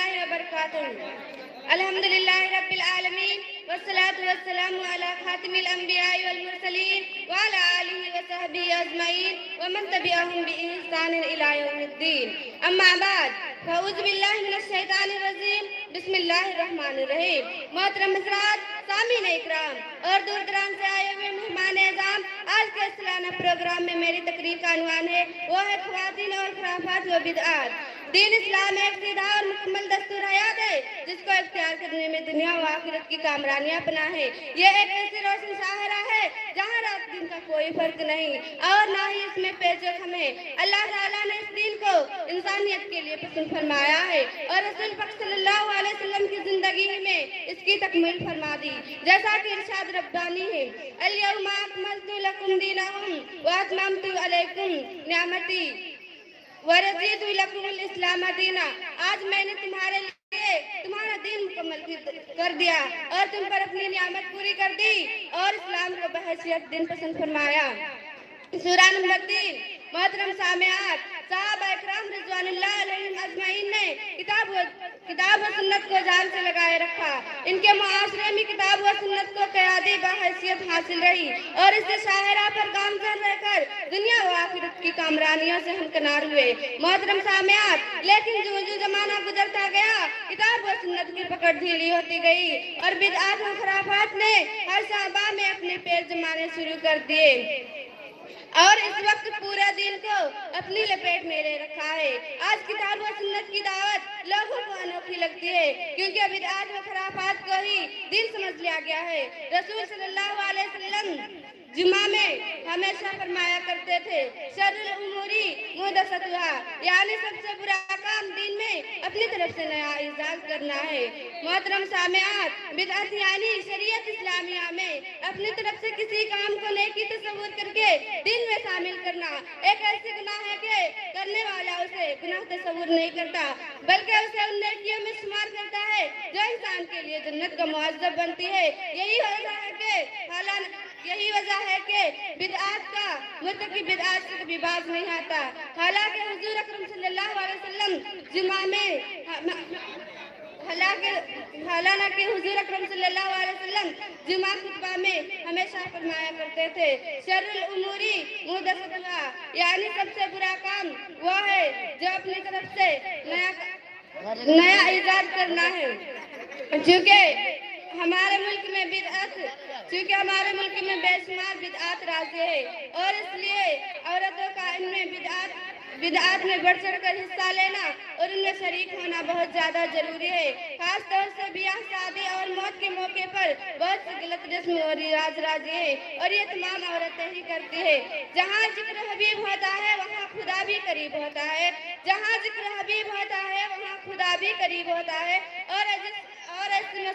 الله وبركاته. الحمد لله رب العالمين والصلاة والسلام على خاتم الأنبياء والمرسلين وعلى آله وصحبه أجمعين ومن تبعهم بإحسان إلى يوم الدين. أما بعد فأعوذ بالله من الشیطان الرجیم. بسم اللہ الرحمن الرحیم. محترم حضرات، سامعین اکرام اور دور دراز سے آئے ہوئے مہمان اعظام، آج کے سالانہ پروگرام میں میری تقریر کا عنوان ہے وہ ہے خواتین اور خرافات و بدعات. دین اسلام ایک سیدھا اور مکمل دستور حیات ہے جس کو اختیار کرنے میں دنیا و آخرت کی کامرانیاں پناہ ہے. یہ ایک ایسی روشن شاہراہ ہے جہاں رات دن کا کوئی فرق نہیں اور نہ ہی اس میں پیچ و خم ہے. اللہ تعالیٰ نے اس دین کو انسانیت کے لیے پسند فرمایا ہے اور رسول پاک صلی اللہ علیہ وسلم کی زندگی میں اس کی تکمیل فرما دی. جیسا کہ ارشاد ربانی ہے، الیوم اکملت لکم دینکم واتممت علیکم نعمتی ورضیت لکم الاسلام دینا. آج میں نے تمہارے لیے تمہارا دین مکمل کر دیا اور تم پر اپنی نعمت پوری کر دی اور اسلام کو بحیثیت دین پسند فرمایا. سورہ نمبر 3. محترم سامعات، صحابہ اکرام رضوان اللہ علیہم اجمعین نے کتاب و سنت کو جان سے لگائے رکھا. ان کے معاشرے میں کتاب و سنت کو قیادی بحیثیت حاصل رہی اور اس سے شاہراہ پر گامزن رہ کر دنیا و آخرت کی کامرانیوں سے ہمکنار ہوئے. محترم سامعات، لیکن جو زمانہ گزرتا گیا کتاب و سنت کی پکڑ ڈھیلی ہوتی گئی اور بدعات و خرافات نے ہر شعبہ میں اپنے پیر جمانے شروع کر دیے اور اس وقت پورا دین کو اپنی لپیٹ میں لے رکھا ہے. آج کتاب و سنت کی دعوت لوگوں کو انوکھی لگتی ہے کیونکہ بدعات و خرافات کو ہی دین سمجھ لیا گیا ہے. رسول صلی اللہ علیہ وسلم جمعہ میں ہمیشہ فرمایا کرتے تھے، شر الاموری محدثاتها، یعنی سب سے برا کام دین میں اپنی طرف سے نیا ایجاد کرنا ہے. محترم سامعات، بدعت یعنی شریعت اسلامیہ میں اپنی طرف سے کسی کام کو نیکی تصور کر کے دین میں شامل کرنا ایک ایسی گناہ ہے کہ کرنے والا اسے گناہ تصور نہیں کرتا بلکہ اسے ان نیکیوں میں شمار کرتا ہے جو انسان کے لیے جنت کا معذب بنتی ہے. یہی وجہ ہے کہ بدعات کا مرتکب بدعات سے کبھی باز نہیں آتا. حالانکہ حضور اکرم صلی اللہ علیہ وسلم جمعہ خطبہ میں ہمیشہ فرمایا کرتے تھے، شر الاموری محدثاتها، یعنی سب سے برا کام وہ ہے جو اپنی طرف سے نیا ایجاد کرنا ہے. چونکہ ہمارے ملک میں بے شمار بدعات راضی ہے اور اس لیے عورتوں کا ان میں بدعات میں بڑھ چڑھ کر حصہ لینا اور ان میں شریک ہونا بہت زیادہ ضروری ہے. خاص طور سے بیاہ شادی اور موت کے موقع پر بہت سی غلط رسم اور رواج راضی ہے اور یہ تمام عورتیں ہی کرتی ہے. جہاں ذکر حبیب ہوتا ہے وہاں خدا بھی قریب ہوتا ہے، جہاں ذکر حبیب ہوتا ہے وہاں خدا بھی قریب ہوتا ہے اور ایسی